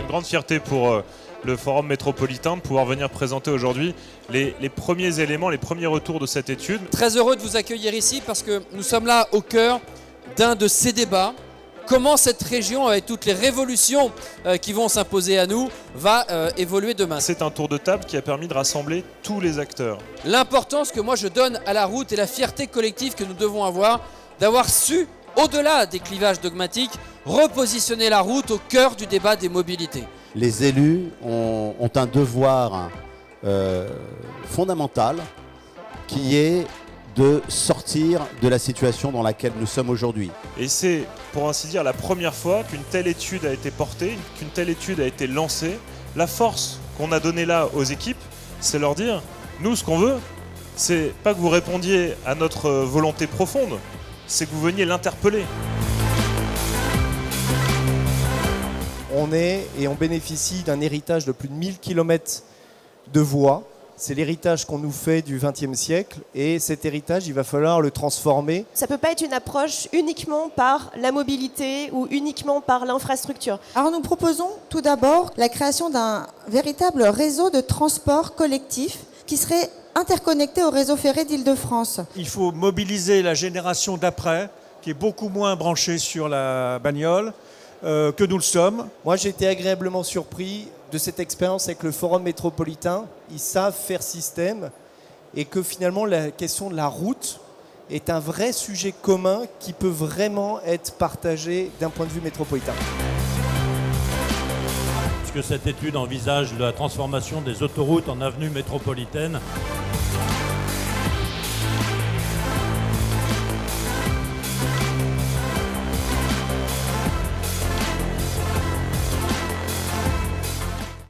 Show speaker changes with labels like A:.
A: une grande fierté pour le Forum métropolitain de pouvoir venir présenter aujourd'hui les premiers éléments, les premiers retours de cette étude.
B: Très heureux de vous accueillir ici parce que nous sommes là au cœur d'un de ces débats. Comment cette région, avec toutes les révolutions qui vont s'imposer à nous, va évoluer demain.
A: C'est un tour de table qui a permis de rassembler tous les acteurs.
B: L'importance que moi je donne à la route et la fierté collective que nous devons avoir, d'avoir su, au-delà des clivages dogmatiques, repositionner la route au cœur du débat des mobilités.
C: Les élus ont un devoir fondamental qui est de sortir de la situation dans laquelle nous sommes aujourd'hui.
A: Et c'est, pour ainsi dire, la première fois qu'une telle étude a été portée, qu'une telle étude a été lancée. La force qu'on a donnée là aux équipes, c'est leur dire, nous, ce qu'on veut, c'est pas que vous répondiez à notre volonté profonde, c'est que vous veniez l'interpeller.
D: On est et on bénéficie d'un héritage de plus de 1000 km de voies. C'est l'héritage qu'on nous fait du XXe siècle et cet héritage, il va falloir le transformer.
E: Ça ne peut pas être une approche uniquement par la mobilité ou uniquement par l'infrastructure.
F: Alors nous proposons tout d'abord la création d'un véritable réseau de transport collectif qui serait interconnecté au réseau ferré d'Île-de-France.
G: Il faut mobiliser la génération d'après qui est beaucoup moins branchée sur la bagnole que nous le sommes.
D: Moi, j'ai été agréablement surpris de cette expérience avec le Forum métropolitain. Ils savent faire système et que finalement la question de la route est un vrai sujet commun qui peut vraiment être partagé d'un point de vue métropolitain.
H: Puisque cette étude envisage la transformation des autoroutes en avenues métropolitaines.